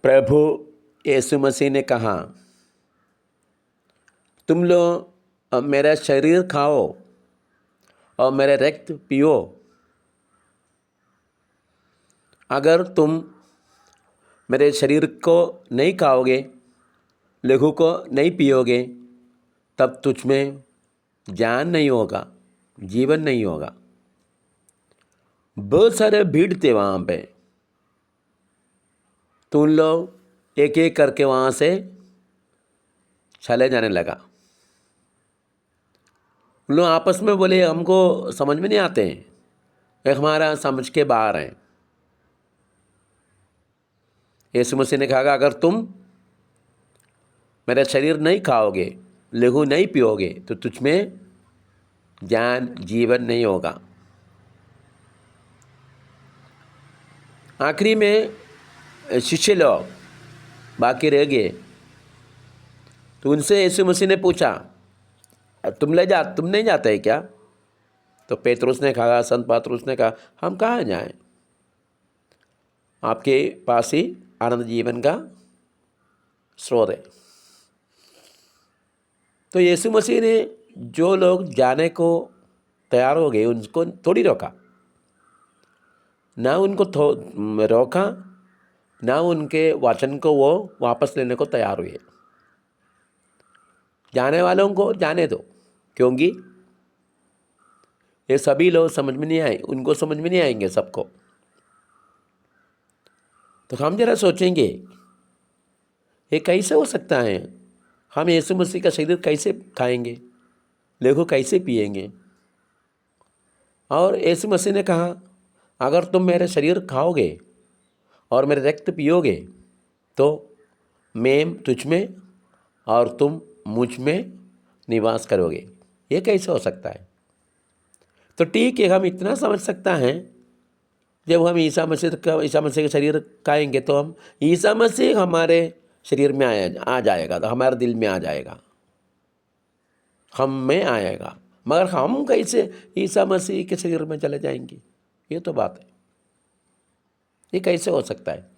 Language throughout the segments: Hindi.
प्रभु यीशु मसीह ने कहा, तुम लोग मेरा शरीर खाओ और मेरा रक्त पियो। अगर तुम मेरे शरीर को नहीं खाओगे, लहू को नहीं पियोगे, तब तुझ में जान नहीं होगा, जीवन नहीं होगा। बहुत सारे भीड़ थे वहाँ पे। तो उन लोग एक एक करके वहाँ से चले जाने लगा। उन लोग आपस में बोले, हमको समझ में नहीं आते हैं, ये हमारा समझ के बाहर हैं। यीशु मसीह ने कहा, अगर तुम मेरा शरीर नहीं खाओगे, लहू नहीं पियोगे, तो तुझ में ज्ञान जीवन नहीं होगा। आखिरी में शिष्य लोग बाकी रह गए। तो उनसे यीशु मसीह ने पूछा, तुम नहीं जाते क्या? तो पेतरुस ने कहा, संत पतरुस ने कहा, हम कहाँ जाएं? आपके पास ही आनंद जीवन का स्रोत है। तो यीशु मसीह ने जो लोग जाने को तैयार हो गए उनको थोड़ी रोका, ना उनको रोका, ना उनके वचन को वो वापस लेने को तैयार हुए। जाने वालों को जाने दो, क्योंकि ये सभी लोग समझ में नहीं आए, उनको समझ में नहीं आएंगे सबको। तो हम जरा सोचेंगे, ये कैसे हो सकता है? हम यीशु मसीह का शरीर कैसे खाएंगे, लहू कैसे पिएंगे? और यीशु मसीह ने कहा, अगर तुम मेरे शरीर खाओगे और मेरे रक्त पियोगे, तो मैं तुझ में और तुम मुझ में निवास करोगे। ये कैसे हो सकता है? तो ठीक है, हम इतना समझ सकता है, जब हम ईसा मसीह का शरीर खाएंगे तो हम ईसा मसीह हमारे शरीर में आ जाएगा, तो हमारे दिल में आ जाएगा, हम में आएगा। मगर हम कैसे ईसा मसीह के शरीर में चले जाएंगे? ये तो बात है, ये कैसे हो सकता है?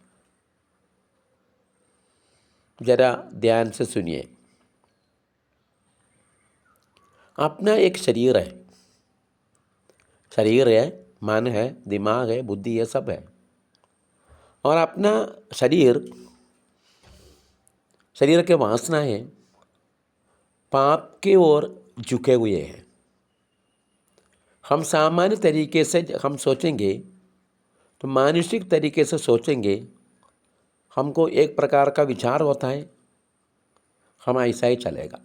जरा ध्यान से सुनिए। अपना एक शरीर है, मन है, दिमाग है, बुद्धि, ये सब है। और अपना शरीर के वासना है पाप की ओर झुके हुए हैं। हम सामान्य तरीके से हम सोचेंगे, तो मानसिक तरीके से सोचेंगे, हमको एक प्रकार का विचार होता है, हम ऐसा ही चलेगा।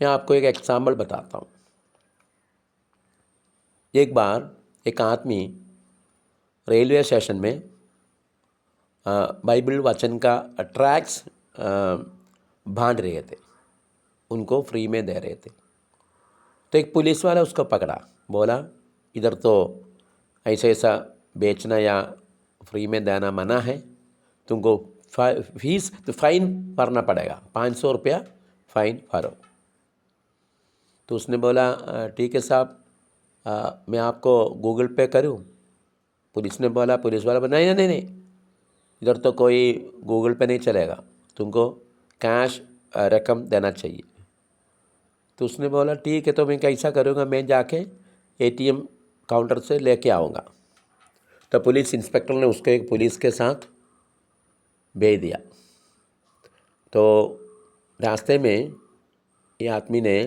मैं आपको एक एग्जाम्पल बताता हूँ। एक बार एक आदमी रेलवे स्टेशन में बाइबल वचन का ट्रैक्स बांध रहे थे, उनको फ्री में दे रहे थे। तो एक पुलिस वाला उसको पकड़ा, बोला, इधर तो ऐसा बेचना या फ्री में देना मना है, तुमको फीस तो फाइन भरना पड़ेगा, 500 रुपया फाइन भरो। तो उसने बोला, ठीक है साहब, मैं आपको गूगल पे करूं? पुलिस वाला बोला, नहीं, इधर तो कोई गूगल पे नहीं चलेगा, तुमको कैश रकम देना चाहिए। तो उसने बोला, ठीक है, तो मैं कैसा करूँगा, मैं जाके ATM काउंटर से लेके आऊँगा। तो पुलिस इंस्पेक्टर ने उसको एक पुलिस के साथ भेज दिया। तो रास्ते में ये आदमी ने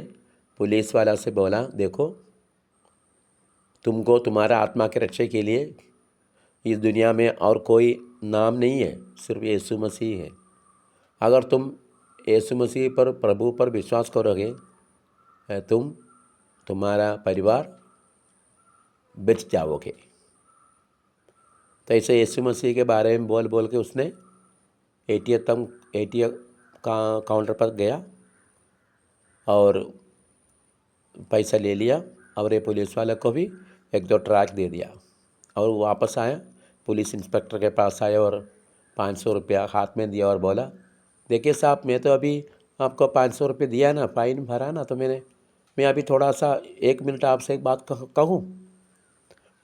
पुलिस वाला से बोला, देखो, तुमको तुम्हारा आत्मा के रक्षा के लिए इस दुनिया में और कोई नाम नहीं है, सिर्फ यीशु मसीह है। अगर तुम यीशु मसीह पर, प्रभु पर विश्वास करोगे, तुम्हारा परिवार बच जाओगे। तो ऐसे यीशु मसीह के बारे में बोल बोल के उसने ATM का काउंटर पर गया और पैसा ले लिया, और ये पुलिस वाले को भी 1-2 ट्रैक दे दिया। और वो वापस आया, पुलिस इंस्पेक्टर के पास आया और 500 रुपया हाथ में दिया और बोला, देखिए साहब, मैं तो अभी आपको 500 रुपये दिया ना, फाइन भरा ना, तो मैं अभी थोड़ा सा 1 मिनट आपसे एक बात कहूँ।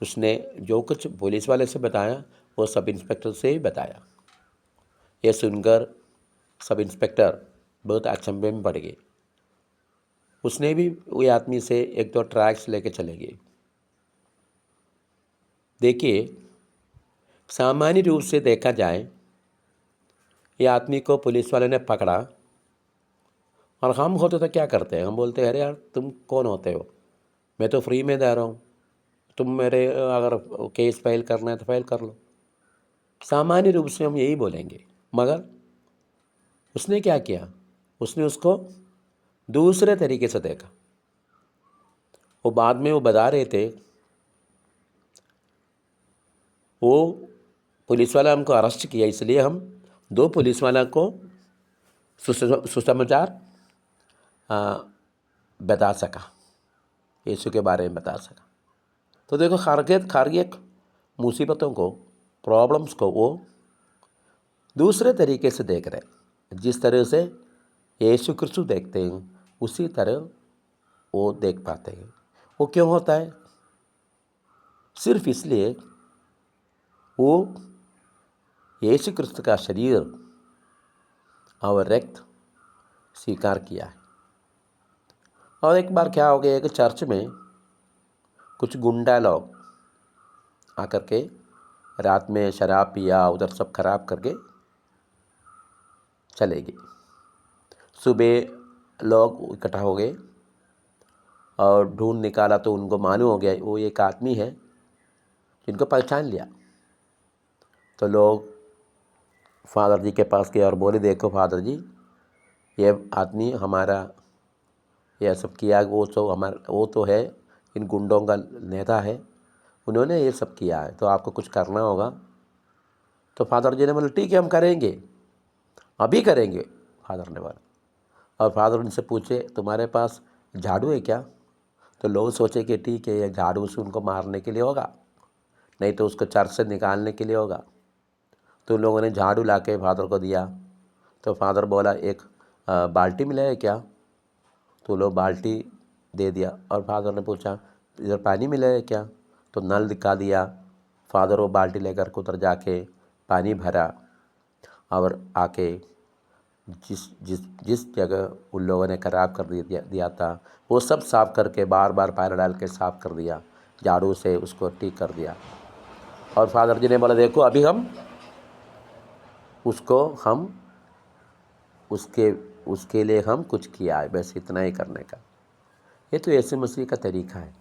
उसने जो कुछ पुलिस वाले से बताया वो सब इंस्पेक्टर से ही बताया। ये सुनकर सब इंस्पेक्टर बहुत अचंभे में पड़ गए। उसने भी वो आदमी से एक दो ट्रैक्स लेके चले गए। देखिए, सामान्य रूप से देखा जाए, ये आदमी को पुलिस वाले ने पकड़ा और हम होते तो क्या करते हैं? हम बोलते हैं, अरे यार तुम कौन होते हो, मैं तो फ्री में दे रहा हूँ, तुम मेरे अगर केस फाइल करना है तो फाइल कर लो। सामान्य रूप से हम यही बोलेंगे। मगर उसने क्या किया, उसने उसको दूसरे तरीके से देखा। वो बाद में वो बता रहे थे, वो पुलिस वाला हमको अरेस्ट किया इसलिए हम दो पुलिस वाला को सुसमाचार बता सका, यीशु के बारे में बता सका। तो देखो, हर एक मुसीबतों को, प्रॉब्लम्स को वो दूसरे तरीके से देख रहे हैं। जिस तरह से यीशु क्रिस्तु देखते हैं उसी तरह वो देख पाते हैं। वो क्यों होता है? सिर्फ इसलिए वो यीशु क्रिस्तु का शरीर और रक्त स्वीकार किया है। और एक बार क्या हो गया कि चर्च में कुछ गुंडा लोग आकर के रात में शराब पिया, उधर सब खराब करके चले गए। सुबह लोग इकट्ठा हो गए और ढूंढ निकाला तो उनको मालूम हो गया वो एक आदमी है, जिनको पहचान लिया। तो लोग फादर जी के पास गए और बोले, देखो फादर जी, ये आदमी हमारा यह सब किया, वो तो है, इन गुंडों का नेता है, उन्होंने ये सब किया है, तो आपको कुछ करना होगा। तो फादर जी ने बोला, ठीक है हम करेंगे, अभी करेंगे। फादर ने बोला। और फादर उनसे पूछे, तुम्हारे पास झाड़ू है क्या? तो लोग सोचे कि ठीक है, ये झाड़ू से उनको मारने के लिए होगा, नहीं तो उसको चर्च से निकालने के लिए होगा। तो उन लोगों ने झाड़ू ला के फादर को दिया। तो फादर बोला, एक बाल्टी मिला है क्या? तो लोग बाल्टी दे दिया। और फादर ने पूछा, इधर पानी मिला है क्या? तो नल दिखा दिया। फादर वो बाल्टी लेकर उधर जाके पानी भरा और आके जिस जिस जिस जगह उन लोगों ने खराब कर दिया था वो सब साफ़ करके बार बार पैर डाल के साफ़ कर दिया, झाड़ू से उसको ठीक कर दिया। और फादर जी ने बोला, देखो अभी हम उसके उसके लिए हम कुछ किया है, बस इतना ही करने का। ये तो यीशु मसीह का तरीका है,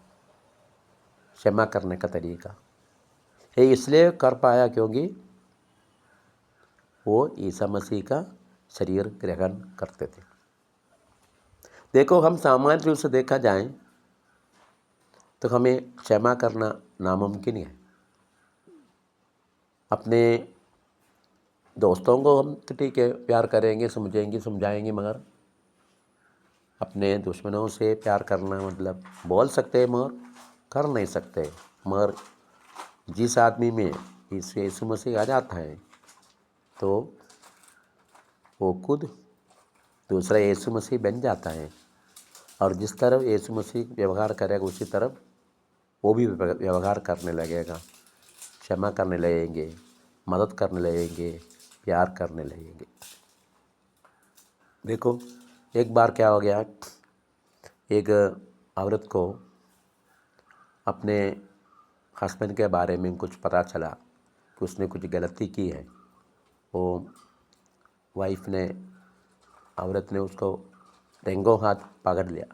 क्षमा करने का तरीका। ये इसलिए कर पाया क्योंकि वो ईसा मसीह का शरीर ग्रहण करते थे। देखो, हम सामान्य रूप से देखा जाए तो हमें क्षमा करना नामुमकिन है। अपने दोस्तों को हम तो ठीक है प्यार करेंगे, समझाएंगे, मगर अपने दुश्मनों से प्यार करना मतलब बोल सकते हैं मगर कर नहीं सकते। मगर जिस आदमी में यीशु मसीह आ जाता है तो वो खुद दूसरा यीशु मसीह बन जाता है। और जिस तरह यीशु मसीह व्यवहार करेगा उसी तरह वो भी व्यवहार करने लगेगा, क्षमा करने लगेंगे, मदद करने लगेंगे, प्यार करने लगेंगे। देखो, एक बार क्या हो गया, एक औरत को अपने हस्बैंड के बारे में कुछ पता चला कि उसने कुछ गलती की है। वो औरत ने उसको रंगों हाथ पकड़ लिया।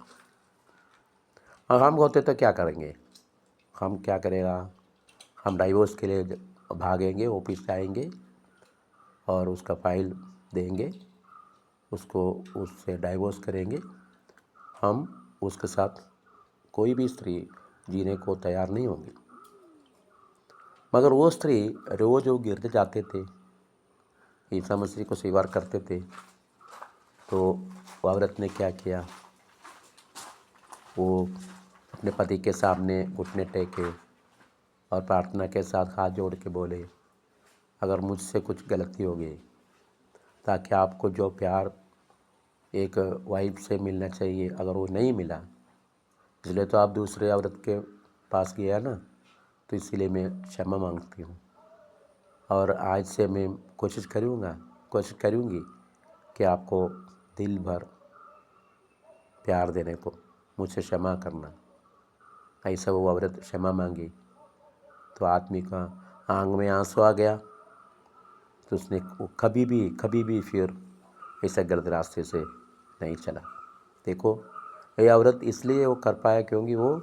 और हम होते तो क्या करेंगे? हम क्या करेगा, हम डाइवोर्स के लिए भागेंगे, ऑफिस जाएंगे और उसका फाइल देंगे, उससे डाइवोर्स करेंगे। हम उसके साथ कोई भी स्त्री जीने को तैयार नहीं होंगी। मगर वो स्त्री रोज़ वो गिरते जाते थे, ईसा मसीह को स्वीकार करते थे। तो वो औरत ने क्या किया, वो अपने पति के सामने घुटने टेके और प्रार्थना के साथ हाथ जोड़ के बोले, अगर मुझसे कुछ गलती हो गई, ताकि आपको जो प्यार एक वाइफ से मिलना चाहिए अगर वो नहीं मिला, इसलिए तो आप दूसरे औरत के पास गया ना, तो इसीलिए मैं क्षमा मांगती हूँ। और आज से मैं कोशिश करूँगी कि आपको दिल भर प्यार देने को, मुझसे क्षमा करना। ऐसा वो औरत क्षमा मांगी तो आदमी का आंख में आंसू आ गया, तो उसने कभी भी फिर ऐसा गलत रास्ते से नहीं चला। देखो, ये औरत इसलिए वो कर पाया क्योंकि वो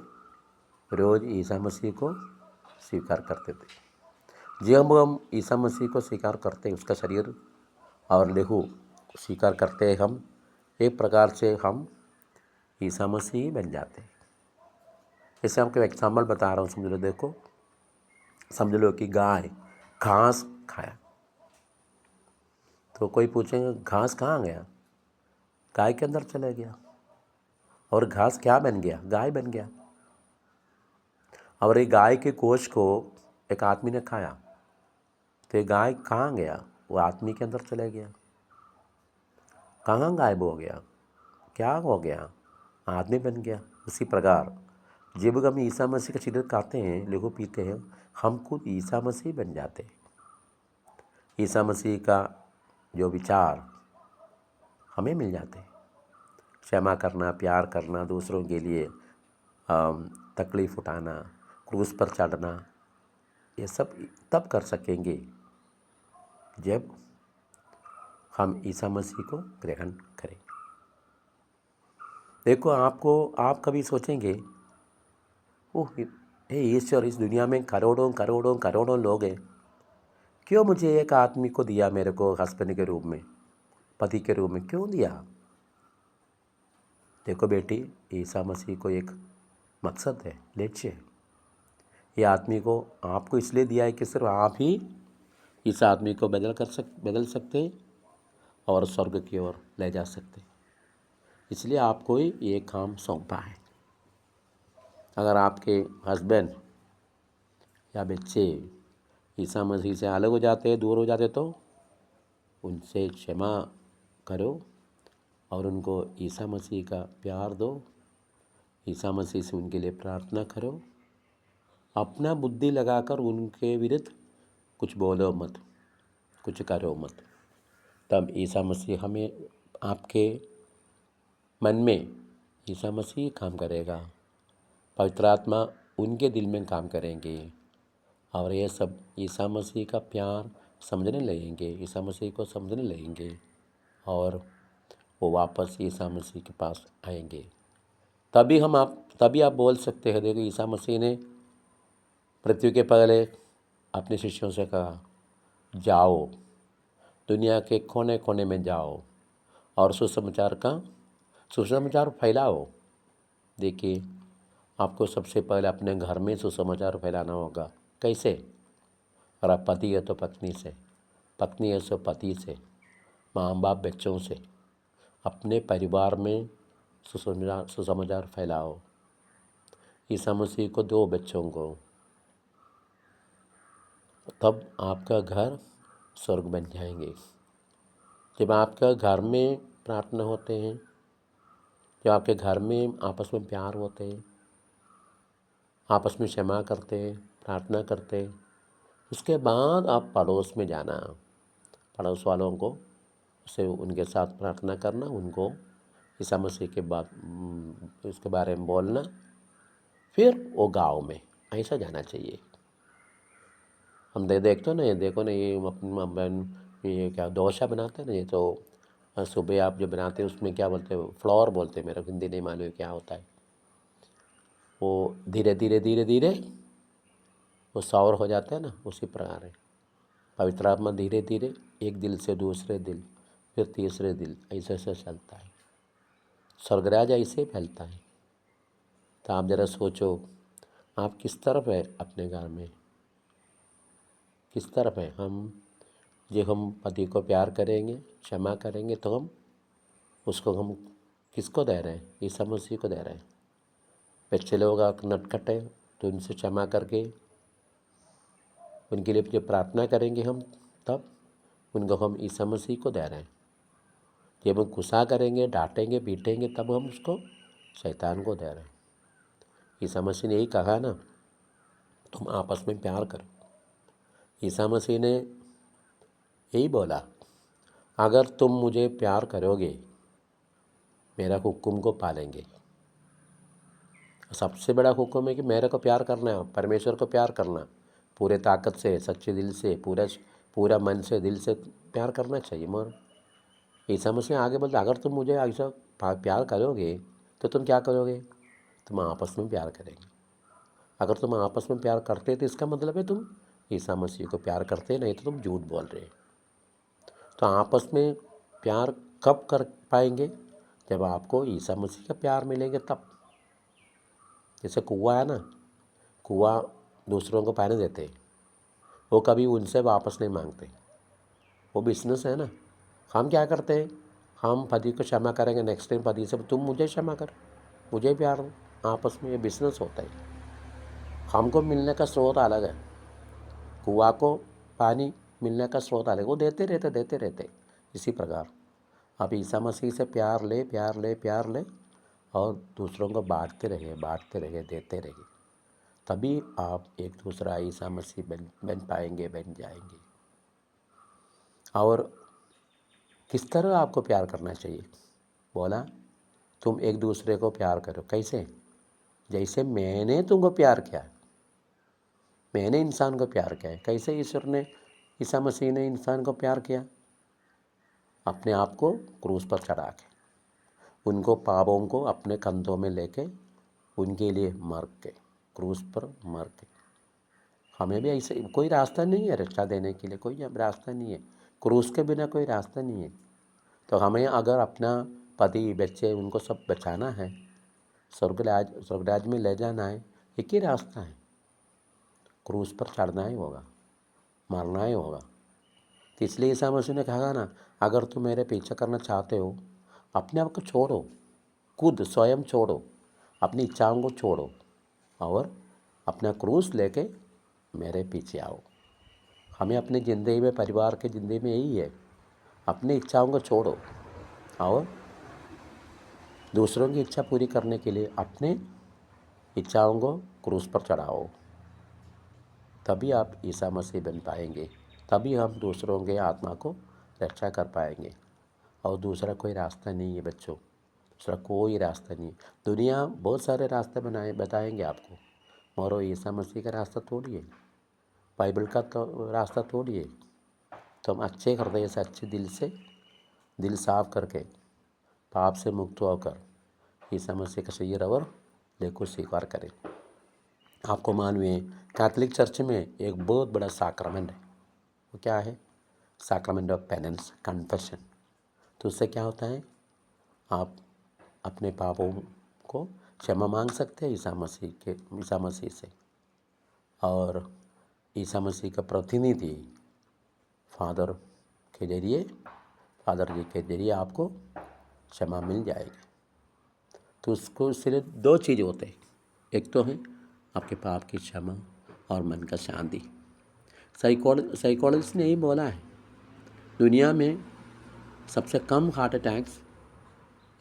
रोज़ ईसा मसीह को स्वीकार करते थे। जब हम ईसा मसीह को स्वीकार करते हैं, उसका शरीर और लहू स्वीकार करते हैं, हम एक प्रकार से हम ईसा मसीह बन जाते हैं। जैसे आपको एग्जाम्पल बता रहा हूँ, समझ लो। देखो, समझ लो कि गाय घास खाया, तो कोई पूछेगा घास कहाँ गया? गाय के अंदर चला गया। और घास क्या बन गया? गाय बन गया। और ये गाय के गोश्त को एक आदमी ने खाया, तो ये गाय कहाँ गया? वो आदमी के अंदर चला गया। कहाँ गायब हो गया? क्या हो गया? आदमी बन गया। उसी प्रकार जब हम ईसा मसीह का शरीर खाते हैं, लहू पीते हैं, हम खुद ईसा मसीह बन जाते हैं। ईसा मसीह का जो विचार हमें मिल जाते हैं। क्षमा करना, प्यार करना, दूसरों के लिए तकलीफ़ उठाना, क्रूस पर चढ़ना, ये सब तब कर सकेंगे जब हम ईसा मसीह को ग्रहण करें। देखो, आप कभी सोचेंगे, ओह हे ईश्वर, इस दुनिया में करोड़ों करोड़ों करोड़ों लोग हैं, क्यों मुझे एक आदमी को दिया, मेरे को हस्बैंड के रूप में, पति के रूप में क्यों दिया? देखो बेटी, ईसा मसीह को एक मकसद है, लक्ष्य है। ये आदमी को आपको इसलिए दिया है कि सिर्फ आप ही इस आदमी को बदल सकते हैं और स्वर्ग की ओर ले जा सकते हैं। इसलिए आपको ही ये काम सौंपा है। अगर आपके हस्बैंड या बच्चे ईसा मसीह से अलग हो जाते, दूर हो जाते, तो उनसे क्षमा करो और उनको ईसा मसीह का प्यार दो। ईसा मसीह से उनके लिए प्रार्थना करो। अपना बुद्धि लगाकर उनके विरुद्ध कुछ बोलो मत, कुछ करो मत। तब ईसा मसीह हमें, आपके मन में ईसा मसीह काम करेगा, पवित्र आत्मा उनके दिल में काम करेंगे और ये सब ईसा मसीह का प्यार समझने लगेंगे, ईसा मसीह को समझने लगेंगे और वो वापस ईसा मसीह के पास आएंगे। तभी आप बोल सकते हैं, देखो ईसा मसीह ने मृत्यु के पहले अपने शिष्यों से कहा, जाओ दुनिया के कोने कोने में जाओ और सुसमाचार फैलाओ। देखिए, आपको सबसे पहले अपने घर में सुसमाचार फैलाना होगा। कैसे? और आप पति है तो पत्नी से, पत्नी है तो पति से, माँ बाप बच्चों से, अपने परिवार में सुसमाचार फैलाओ। ईसा मसीह को दो बच्चों को, तब आपका घर स्वर्ग बन जाएंगे। जब आपका घर में प्रार्थना होते हैं, जब आपके घर में आपस में प्यार होते हैं, आपस में क्षमा करते हैं, प्रार्थना करते हैं, उसके बाद आप पड़ोस में जाना, पड़ोस वालों को से उनके साथ प्रार्थना करना, उनको ईसा मसीह के बाद उसके बारे में बोलना, फिर वो गांव में ऐसा जाना चाहिए। हम देखते हो ना, ये देखो ना, ये अपनी ये क्या डोसा बनाते हैं ना, ये तो सुबह आप जो बनाते हैं उसमें क्या बोलते हैं, फ्लोर बोलते हैं, मेरा हिंदी नहीं मालूम क्या होता है। वो धीरे धीरे धीरे धीरे वो सौर हो जाता है ना, उसी प्रकार है पवित्र आत्मा। धीरे धीरे एक दिल से दूसरे दिल, फिर तीसरे दिल, ऐसे ऐसे चलता है। स्वर्गराज ऐसे फैलता है। तो आप ज़रा सोचो, आप किस तरफ है अपने घर में, किस तरफ है? हम पति को प्यार करेंगे, क्षमा करेंगे, तो हम किसको दे रहे हैं? ईसा मसीह को दे रहे हैं। बच्चे लोग नटखट है तो उनसे क्षमा करके उनके लिए जो प्रार्थना करेंगे हम, तब उनको हम ईसा मसीह को दे रहे हैं। जब हम गुस्सा करेंगे, डांटेंगे, पीटेंगे, तब हम उसको शैतान को दे रहे हैं। ईसा मसीह ने यही कहा ना, तुम आपस में प्यार करो। ईसा मसीह ने यही बोला, अगर तुम मुझे प्यार करोगे मेरा हुक्म को पालेंगे। सबसे बड़ा हुक्म है कि मेरे को प्यार करना है, परमेश्वर को प्यार करना, पूरे ताकत से, सच्चे दिल से, पूरा मन से, दिल से प्यार करना चाहिए। मगर ईसा मसीह आगे बोलते, अगर तुम मुझे ऐसा प्यार करोगे तो तुम क्या करोगे? तुम आपस में प्यार करेंगे। अगर तुम आपस में प्यार करते तो इसका मतलब है तुम ईसा मसीह को प्यार करते, नहीं तो तुम झूठ बोल रहे। तो आपस में प्यार कब कर पाएंगे? जब आपको ईसा मसीह का प्यार मिलेंगे तब। जैसे कुआँ है ना, कुआँ दूसरों को पानी देते, वो कभी उनसे वापस नहीं मांगते, वो बिजनेस है ना। हम क्या करते हैं? हम पति को क्षमा करेंगे, नेक्स्ट टाइम पति से तुम मुझे क्षमा कर, मुझे प्यार दो। आपस में ये बिजनेस होता है। हमको मिलने का स्रोत अलग है, कुआँ को पानी मिलने का स्रोत अलग, वो देते रहते। इसी प्रकार आप ईसा मसीह से प्यार ले, प्यार ले और दूसरों को बांटते रहिए, देते रहिए। तभी आप एक दूसरा ईसा मसीह बन पाएंगे, बन जाएंगे। और किस तरह आपको प्यार करना चाहिए? बोला, तुम एक दूसरे को प्यार करो। कैसे? जैसे मैंने तुमको प्यार किया, मैंने इंसान को प्यार किया है। कैसे ईश्वर ने, ईसा मसीह ने इंसान को प्यार किया? अपने आप को क्रूस पर चढ़ा के, उनको पापों को अपने कंधों में लेके, उनके लिए मर के, क्रूस पर मर के। हमें भी ऐसे, कोई रास्ता नहीं है रक्षा देने के लिए, कोई रास्ता नहीं है, क्रूस के बिना कोई रास्ता नहीं है। तो हमें अगर अपना पति, बच्चे, उनको सब बचाना है, स्वर्गराज में ले जाना है, एक ही रास्ता है, क्रूस पर चढ़ना ही होगा, मरना ही होगा। तो इसलिए ईसा मसीह ने कहा ना, अगर तुम मेरे पीछे करना चाहते हो, अपने आप को छोड़ो, खुद स्वयं छोड़ो, अपनी इच्छाओं को छोड़ो और अपना क्रूस लेके मेरे पीछे आओ। हमें अपनी ज़िंदगी में, परिवार की ज़िंदगी में यही है, अपनी इच्छाओं को छोड़ो और दूसरों की इच्छा पूरी करने के लिए अपने इच्छाओं को क्रूस पर चढ़ाओ। तभी आप ईसा मसीह बन पाएंगे, तभी हम दूसरों के आत्मा को रक्षा कर पाएंगे। और दूसरा कोई रास्ता नहीं है बच्चों, दूसरा कोई रास्ता नहीं है। दुनिया बहुत सारे रास्ते बताएंगे आपको, मगर ईसा मसीह का रास्ता थोड़ी है, बाइबल का तो रास्ता थोड़ी है। तो हम अच्छे हृदय से, अच्छे दिल से, दिल साफ करके, पाप से मुक्त होकर ईसा मसीह का शरीर और देह को स्वीकार करें। आपको मालूम है, कैथोलिक चर्च में एक बहुत बड़ा साक्रामेंट है, वो क्या है? साक्रामेंट ऑफ पेनेंस, कन्फेशन। तो उससे क्या होता है? आप अपने पापों को क्षमा मांग सकते हैं ईसा मसीह से। और ईसा मसीह का प्रतिनिधि फादर जी के जरिए आपको क्षमा मिल जाएगी। तो उसको सिर्फ दो चीज़ होते हैं, एक तो है आपके पाप की क्षमा और मन का शांति। साइकोलॉजिस्ट ने यही बोला है, दुनिया में सबसे कम हार्ट अटैक्स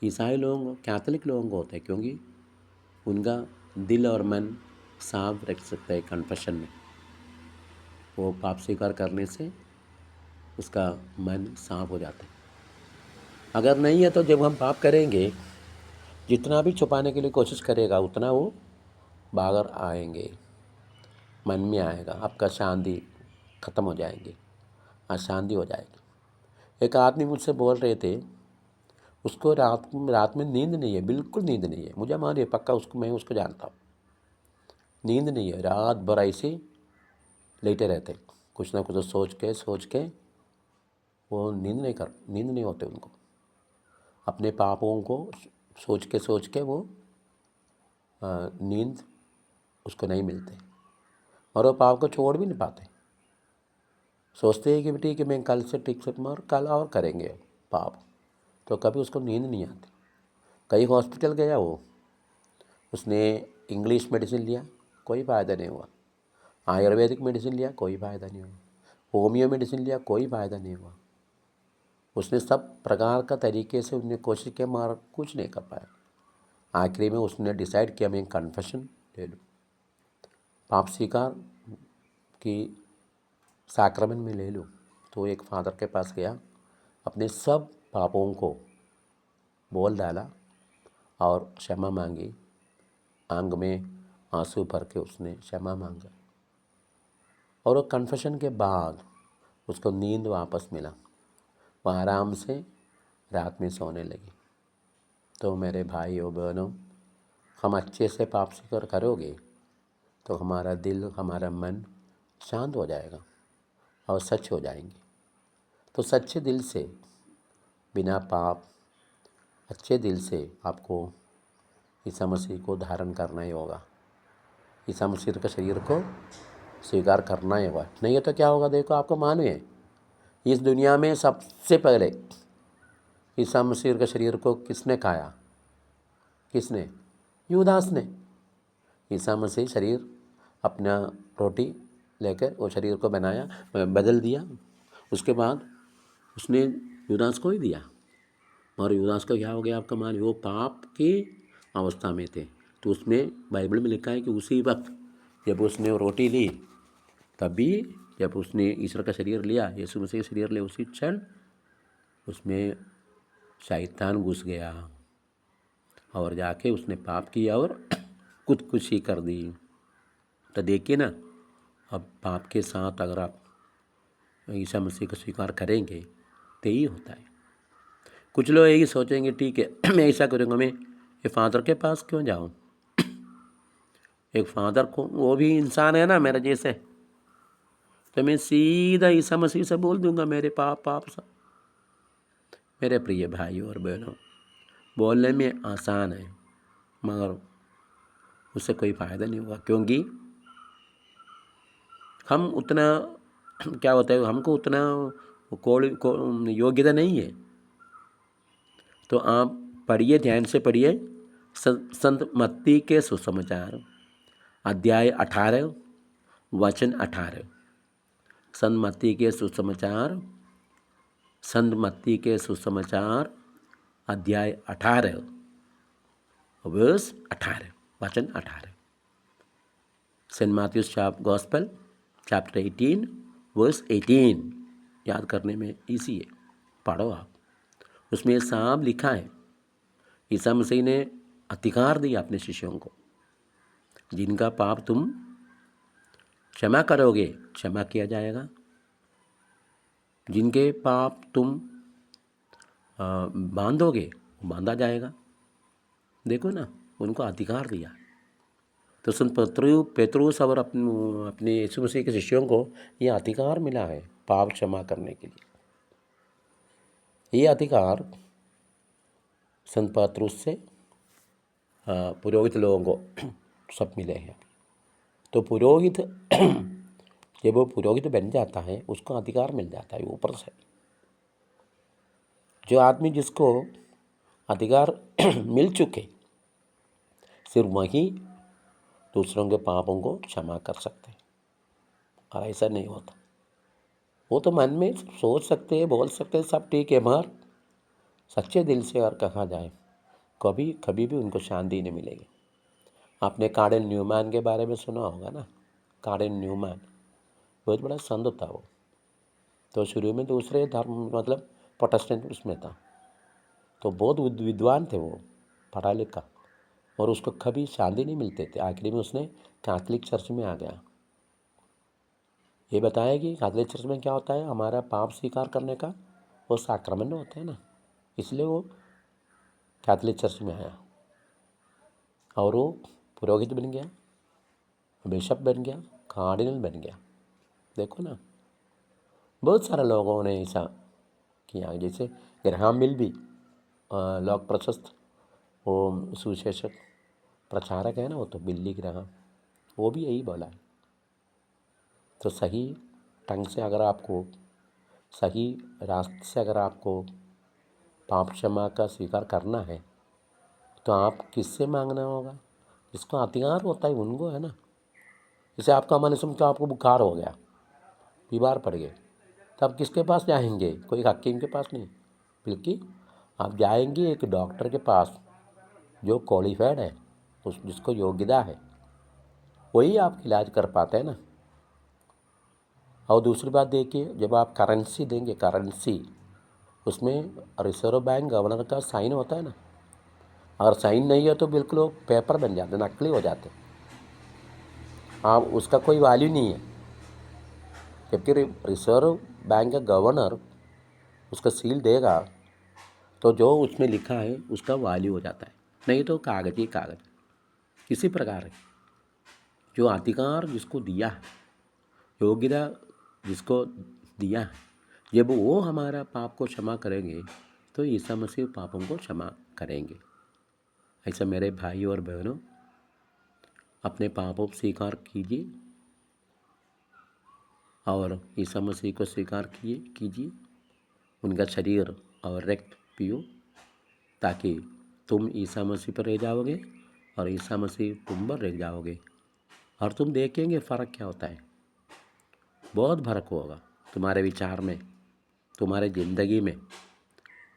ईसाई लोगों, कैथोलिक लोगों को होते हैं, क्योंकि उनका दिल और मन साफ रख सकता है कन्फेशन में। वो पाप स्वीकार करने से उसका मन साफ हो जाता है। अगर नहीं है तो जब हम पाप करेंगे, जितना भी छुपाने के लिए कोशिश करेगा उतना वो बाहर आएंगे, मन में आएगा, आपका शांति ख़त्म हो जाएंगे, अशांति हो जाएगी। एक आदमी मुझसे बोल रहे थे, उसको रात में नींद नहीं है, बिल्कुल नींद नहीं है। मुझे मानिए पक्का, मैं उसको जानता हूँ, नींद नहीं है, रात भर ऐसे लेटे रहते, कुछ ना कुछ सोच के वो नींद नहीं होते उनको। अपने पापों को सोच के वो नींद उसको नहीं मिलते, और वो पाप को छोड़ भी नहीं पाते। सोचते हैं कि ठीक है, मैं कल से ठीक से, मगर कल और करेंगे पाप, तो कभी उसको नींद नहीं आती। कई हॉस्पिटल गया वो, उसने इंग्लिश मेडिसिन लिया, कोई फ़ायदा नहीं हुआ। आयुर्वेदिक मेडिसिन लिया, कोई फ़ायदा नहीं हुआ। होमियो मेडिसिन लिया, कोई फ़ायदा नहीं हुआ। उसने सब प्रकार का तरीके से उसने कोशिश किया, मगर कुछ नहीं कर पाया। आखिरी में उसने डिसाइड किया, मैं कन्फेशन ले लूँ, पाप स्वीकार की साक्रमेंट में ले लूँ। तो एक फादर के पास गया, अपने सब पापों को बोल डाला और क्षमा मांगी। आंख में आंसू भर के उसने क्षमा मांगा और वो कन्फेशन के बाद उसको नींद वापस मिला। वो आराम से रात में सोने लगी। तो मेरे भाइयों बहनों, हम अच्छे से पाप स्वीकार करोगे तो हमारा दिल, हमारा मन शांत हो जाएगा और सच हो जाएंगे। तो सच्चे दिल से, बिना पाप, अच्छे दिल से आपको ईसा मसीह को धारण करना ही होगा। ईसा मसीह के शरीर को स्वीकार करना ही होगा। नहीं है तो क्या होगा? देखो, आपको मालूम है, इस दुनिया में सबसे पहले ईसा मसीह के शरीर को किसने खाया? किसने? यूदास ने। ईसा मसीह शरीर अपना रोटी लेकर वो शरीर को बनाया, बदल दिया। उसके बाद उसने यूदास को ही दिया। और यूदास का क्या हो गया? आपका माल वो पाप की अवस्था में थे। तो उसमें बाइबल में लिखा है कि उसी वक्त जब उसने वो रोटी ली, तभी जब उसने ईश्वर का शरीर लिया, यीशु मसीह का शरीर लिया, उसी क्षण उसमें शैतान घुस गया और जाके उसने पाप किया और खुदकुशी कर दी। तो देखिए ना, अब पाप के साथ अगर आप ईसा मसीह को स्वीकार करेंगे तो यही होता है। कुछ लोग यही सोचेंगे, ठीक है मैं ऐसा करूँगा, मैं ये फादर के पास क्यों जाऊँ? एक फादर को, वो भी इंसान है ना मेरे जैसे, तो मैं सीधा ईसा मसीह से बोल दूंगा मेरे पाप सब। मेरे प्रिय भाई और बहनों, बोलने में आसान है मगर उससे कोई फ़ायदा नहीं होगा, क्योंकि हम उतना क्या होता है, हमको उतना योग्यता नहीं है। तो आप पढ़िए, ध्यान से पढ़िए संत मत्ती के सुसमाचार अध्याय 18 वचन 18। संत मत्ती के सुसमाचार, संत मत्ती के सुसमाचार अध्याय 18 वर्स 18 वचन 18। Saint Matthew's gospel chapter 18 verse 18। याद करने में इजी है, पढ़ो आप। उसमें साफ लिखा है, ईसा मसीह ने अधिकार दिया अपने शिष्यों को, जिनका पाप तुम क्षमा करोगे क्षमा किया जाएगा, जिनके पाप तुम बांधोगे बांधा जाएगा। देखो ना, उनको अधिकार दिया। तो संत पेतरुस और अपने यीशु मसीह के शिष्यों को ये अधिकार मिला है पाप क्षमा करने के लिए। ये अधिकार संत पेतरुस से पुरोहित लोगों को सब मिले हैं। तो पुरोहित जब वो पुरोहित बन जाता है, उसको अधिकार मिल जाता है ऊपर से। जो आदमी जिसको अधिकार मिल चुके, सिर्फ वही दूसरों के पापों को क्षमा कर सकते हैं। और ऐसा नहीं होता। वो तो मन में सोच सकते हैं, बोल सकते हैं, सब ठीक है, मगर सच्चे दिल से अगर कहा जाए, कभी भी उनको शांति नहीं मिलेगी। आपने कार्डिनल न्यूमैन के बारे में सुना होगा ना। कार्डिनल न्यूमैन बहुत बड़ा संत था वो। तो शुरू में दूसरे धर्म मतलब प्रोटेस्टेंट उसमें था, तो बहुत विद्वान थे वो, पढ़ा लिखा, और उसको कभी शांति नहीं मिलते थे। आखिरी में उसने कैथोलिक चर्च में आ गया। ये बताया कि कैथोलिक चर्च में क्या होता है, हमारा पाप स्वीकार करने का वो साक्रमेंट होता है ना, इसलिए वो कैथोलिक चर्च में आया और वो पुरोहित बन गया, बिशप बन गया, कार्डिनल बन गया। देखो ना, बहुत सारे लोगों ने ऐसा किया। जैसे ग्रहाम बेल भी लोक प्रशस्त वो सुशेषक प्रचारक है ना, वो तो बिल्ली ग्रहाम, वो भी यही बोला है। तो सही ढंग से अगर आपको, सही रास्ते से अगर आपको पाप क्षमा का स्वीकार करना है, तो आप किससे मांगना होगा? जिसको अधिकार होता है उनको, है ना। जैसे आपका मन समझ, तो आपको बुखार हो गया, बीमार पड़ गए, तब किसके पास जाएंगे? कोई हकीम के पास नहीं, बल्कि आप जाएंगे एक डॉक्टर के पास जो क्वालिफाइड है, जिसको योग्यता है, वही आपका इलाज कर पाते हैं ना। और दूसरी बात देखिए, जब आप करेंसी देंगे, करेंसी, उसमें रिजर्व बैंक गवर्नर का साइन होता है ना। अगर साइन नहीं है तो बिल्कुल वो पेपर बन जाते, नकली हो जाते। हाँ, उसका कोई वैल्यू नहीं है। जबकि रिजर्व बैंक का गवर्नर उसका सील देगा तो जो उसमें लिखा है उसका वैल्यू हो जाता है, नहीं तो कागज ही कागज। इसी प्रकार है, जो अधिकार जिसको दिया है, योग्यता जिसको दिया है, जब वो हमारा पाप को क्षमा करेंगे तो ईसा मसीह पापों को क्षमा करेंगे। ऐसा मेरे भाई और बहनों, अपने पापों को स्वीकार कीजिए और ईसा मसीह को स्वीकार कीजिए, उनका शरीर और रक्त पियो, ताकि तुम ईसा मसीह पर रह जाओगे और ईसा मसीह तुम पर रह जाओगे। और तुम देखेंगे फ़र्क क्या होता है। बहुत फर्क होगा तुम्हारे विचार में, तुम्हारे ज़िंदगी में,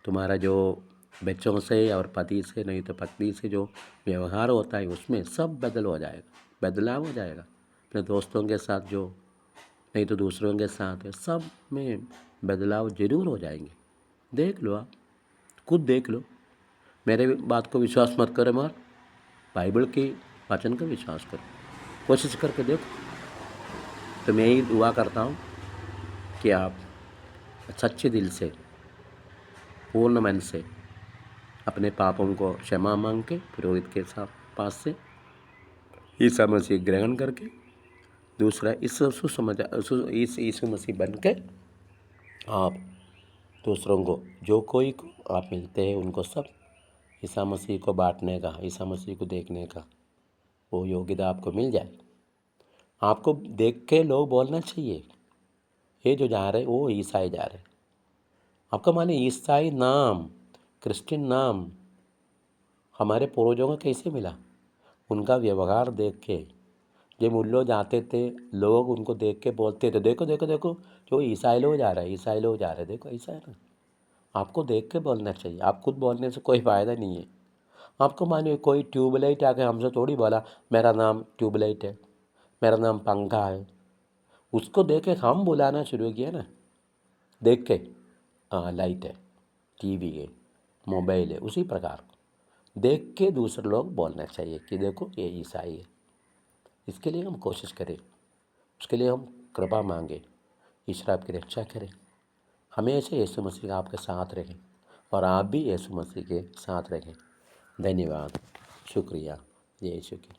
तुम्हारा जो बच्चों से और पति से, नहीं तो पत्नी से जो व्यवहार होता है उसमें सब बदलाव हो जाएगा। अपने दोस्तों के साथ जो, नहीं तो दूसरों के साथ है, सब में बदलाव ज़रूर हो जाएंगे। देख लो, आप खुद देख लो। मेरे बात को विश्वास मत करो, मगर बाइबल के वचन का विश्वास करो, कोशिश करके देखो। तो मैं ही दुआ करता हूँ कि आप सच्चे दिल से, पूर्ण मन से अपने पापों को क्षमा मांग के पुरोहित के पास से ईसा मसीह ग्रहण करके, दूसरा इस यीशु मसीह बन के आप दूसरों को, जो कोई को आप मिलते हैं उनको सब ईसा मसीह को बांटने का, ईसा मसीह को देखने का वो योग्यता आपको मिल जाए। आपको देख के लोग बोलना चाहिए, ये जो जा रहे वो ईसाई जा रहे। आपका माने ईसाई नाम, क्रिश्चियन नाम हमारे पूर्वजों को कैसे मिला? उनका व्यवहार देख के। जब उन लोग जाते थे, लोग उनको देख के बोलते थे, देखो देखो देखो, जो ईसाई लोग जा रहे हैं, ईसाई लोग जा रहे हैं, देखो ऐसा है ना। आपको देख के बोलना चाहिए, आप खुद बोलने से कोई फ़ायदा नहीं है। आपको मानिए कोई ट्यूबलाइट आके हमसे थोड़ी बोला मेरा नाम ट्यूबलाइट है, मेरा नाम पंखा है, उसको देख के हम बुलाना शुरू किया ना, देख के, हाँ लाइट है, टीवी है, मोबाइल है। उसी प्रकार देख के दूसरे लोग बोलना चाहिए कि देखो ये ईसाई है। इसके लिए हम कोशिश करें, उसके लिए हम कृपा मांगे, ईश्वर आपकी रक्षा करें। हमेशा यीशु मसीह आपके साथ रहें और आप भी यीशु मसीह के साथ रहें। धन्यवाद, शुक्रिया, जय यीशु की।